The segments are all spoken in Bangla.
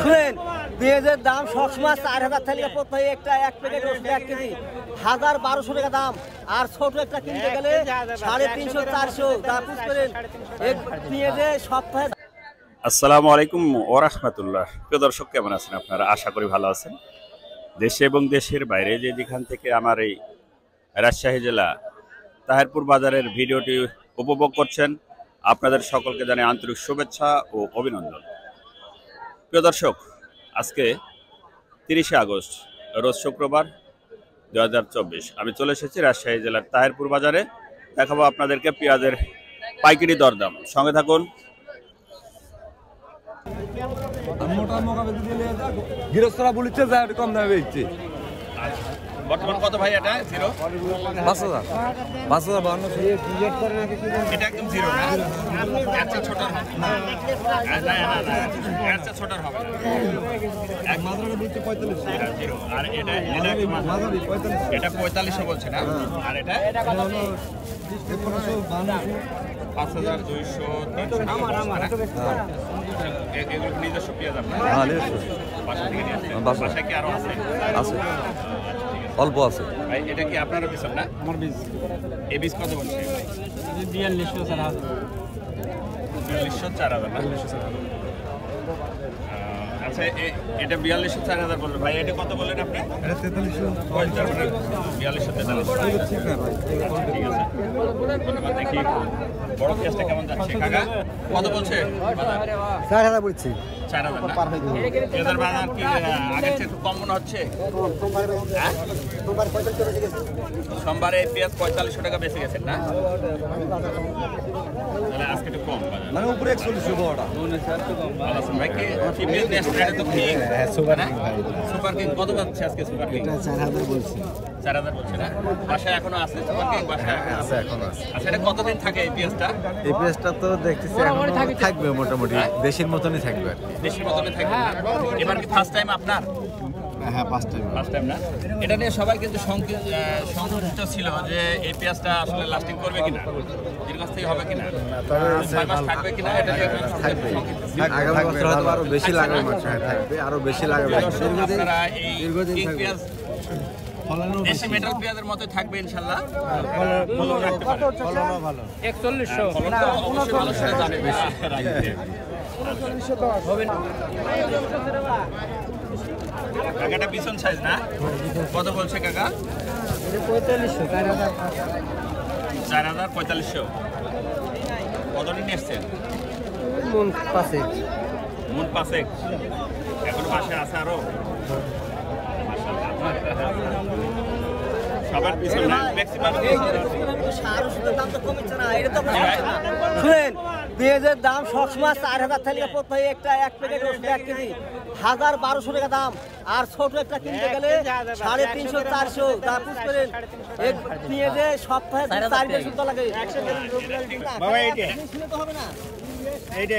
শুনেন, পেঁয়াজের দাম সবসময় 4000 থেকে প্রত্যেক একটা এক প্যাকেট ওষুধ 1 কেজি 1200 টাকা দাম। আর ছোট একটা কিনতে গেলে 350 400 তা বুঝ করেন পেঁয়াজে সপ্তাহে। আসসালামু আলাইকুম ওয়া রাহমাতুল্লাহ। প্রিয় দর্শক, কেমন আছেন আপনারা? আশা করি ভালো আছেন। দেশে এবং দেশের বাইরে যেখান থেকে আমার এই রাজশাহী জেলা তাহেরপুর বাজারের ভিডিওটি উপভোগ করছেন, আপনাদের সকলকে জানাই আন্তরিক শুভেচ্ছা ও অভিনন্দন। প্রিয় দর্শক, আজকে 30শে আগস্ট, রোজ শুক্রবার 2024। আমি চলে এসেছি রাজশাহী জেলার তাহেরপুর বাজারে। দেখাবো আপনাদেরকে পেঁয়াজের পাইকারি দরদাম। সঙ্গে থাকুন। গৃহস্থরা বলিতে যায় কম দামে বেচছে। বর্তমান কত ভাই এটা? 0 5,000 এটা একদম 0 না? আচ্ছা, ছোট হবে না, আচ্ছা ছোট হবে এক মাত্রা বলতে 45 0। আর এটা মাঝারি 45, এটা 4500 বলছে না? আর এটা 5200 300 আমার এগুলো নিজস্ব পেঁয়াজ আপনার? হ্যাঁ, নিজস্ব। বাসা থেকে নিয়ে আসছেন? বাসায় কি আরো আছে? আছে, অল্প আছে। ভাই এটা কি আপনারও বীজ না? আমার বীজ। এই বীজ কত বলছে? 4200 4000। 4200 4000 না? আচ্ছা, এটা 4200 4000 বললেন ভাই। এটা কত বললেন আপনি? এটা 4300। 4200 4300। ঠিক আছে, ধন্যবাদ। দেখি বড় পেঁয়াজটা কেমন যাচ্ছে কাকা? কত বলছে? 4000 বলছি। 4000 না? পেঁয়াজের বাজার কি আগের চেয়ে একটু কম মনে হচ্ছে? সোমবারে পেঁয়াজ 4500 টাকা বেঁচে গেছেন না? তাহলে আজকে একটু কম বাজার, মানে উপরে 4100 বড়টা। ভালো আছেন ভাই? কি পেঁয়াজ নিয়ে আসছেন? এটা তো কি সুপার কিং কত যাচ্ছে আজকে? সুপার কিং 4000 বলছি। 4000 বলছে না? বাসায় এখনো আছে সুপার কিং? বাসায় আছে, এখন আছে। আচ্ছা, এটা কতদিন থাকে এই পেঁয়াজটা? এই পেঁয়াজটা তো দেখতেছি এখনো থাকবে, মোটামুটি দেশের মতনই থাকবে আর কি। দেশের মতনই থাকবে না? এবার কি ফার্স্ট টাইম আপনার? হ্যাঁ, 5 টাইম। ফার্স্ট টাইম না? এটা নিয়ে সবাই কিন্তু সংকিত ছিল যে এই পেঁয়াজটা আসলে লাস্টিং করবে কিনা, দীর্ঘস্থায়ী হবে কিনা, 6 মাস থাকবে কিনা, এটা নিয়ে থাকবে। সংকিত ছিল। আগামী বছর হয়তো আরো বেশি লাগাবে, থাকবে আরো বেশি লাগাবে। আপনারা এই কিং পেঁয়াজ দেশি মেটাল পেঁয়াজের মতোই থাকবে ইনশাল্লাহ। ভালো রাখতে পারে। 4100 ফলনটা অবশ্যই মানুষরা জানে বেশি রাখতে। কাকাটা পিছন সাইজ না? কত বলছে কাকা? 4500 4000 4000 4500। কতদিন নিয়ে এসছেন? মন পাশে মন 5 এখনো বাসে আছে আরো? সবার পিছনে ম্যাক্সিমাম। শুনেন, পেঁয়াজের দাম সবসময় 4000 থেকে প্রত্যেক একটা এক প্যাকেট ওষুধ 1 কেজি 1200 টাকা দাম। আর ছোট একটা কিনতে গেলে 350 400 তা বুঝ করেন পেঁয়াজে সপ্তাহে 4 সুদ্ধ লাগে। বাবা এইটা হবে না। এইটা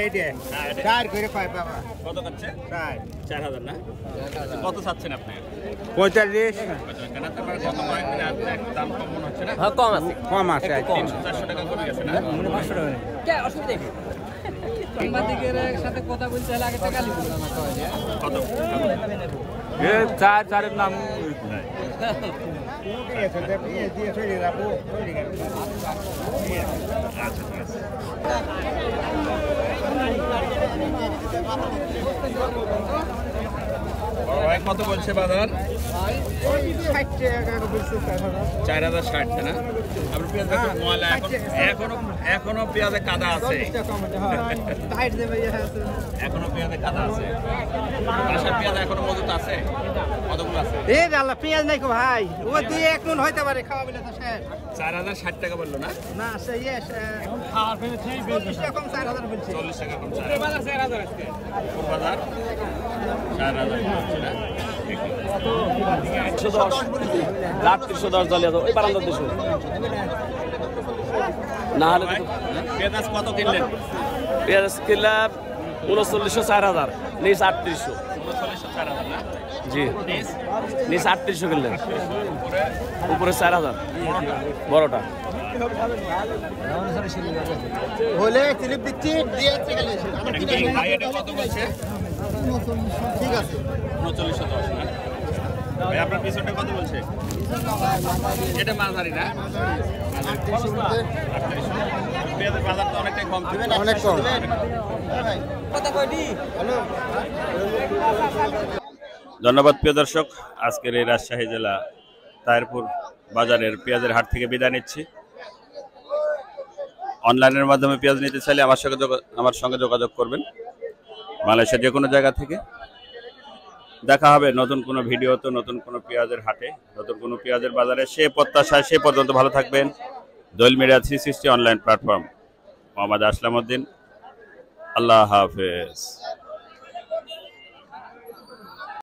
চার করে পাই বাবা। কত করছে? 4000 না? কত চাচ্ছেন আপনি? 45 কেন তোমার গত কয়েকদিন আর দাম কম মনে হচ্ছে না? হ্যাঁ, কম আছে। কম আছে। 300-400 টাকা কমে গেছে না? 500 টাকা নেই। কে অসুবিধা নেই। সাংবাদিকের সাথে কথা বলতে হলে আগে টাকা লিখুন না কয় যে কত? এ চারের নাম আচ্ছা, ঠিক আছে। বড় ভাই কত বলছে বাজার? 4060 না? আপনার পেঁয়াজ দেখুন ময়লা, এখনো পেঁয়াজে কাদা আছে। এখনো পেঁয়াজে কাদা আছে। বাসার পেঁয়াজ এখনো মজুত আছে? কতগুলো আছে? পেঁয়াজ নাই ভাই, ও দিয়ে এক মন হইতে পারে খাওয়া বিলে তো শেষ 4060 টাকা বললো না? না সেই এখন খাওয়ার ফেলে সেই বেশি কম 4000 বলছে 40 টাকা কম। বাজার 4000 আজকে বাজার 4000 হচ্ছে না? 310 দলিয়া ওই বারান্দার দেশ না হলে পেঁয়াজ কত কিনলেন? পেঁয়াজ কিলা 3900 4000 নিচ 3800। 3900 না? জি, নিচ 3800 কিনলেন, উপরে 4000 বড়টা। হলে স্লিপ দিচ্ছি দিয়েছে গেলে ভাই এটা কত বলছে? ঠিক আছে 3910 না ভাই আপনার পিছনটা কত বলছে এটা মাঝারি না পেঁয়াজের বাজার তো অনেকটাই কম ছিল অনেক কম ধন্যবাদ প্রিয় দর্শক আজকের এই রাজশাহী জেলা তাহিরপুর বাজারের পেঁয়াজের হাট থেকে বিদায় নিচ্ছি অনলাইনের মাধ্যমে পেঁয়াজ নিতে চাইলে আমার সঙ্গে যোগাযোগ করবেন বাংলাদেশের যে কোনো জায়গা থেকে দেখা হবে নতুন কোনো ভিডিওতে নতুন কোনো পেঁয়াজের হাটে নতুন কোনো পেঁয়াজের বাজারে সে প্রত্যাশায় সে পর্যন্ত ভালো থাকবেন দোয়েল মিডিয়া 360 অনলাইন প্ল্যাটফর্ম মোহাম্মদ আসলাম উদ্দিন আল্লাহ হাফেজ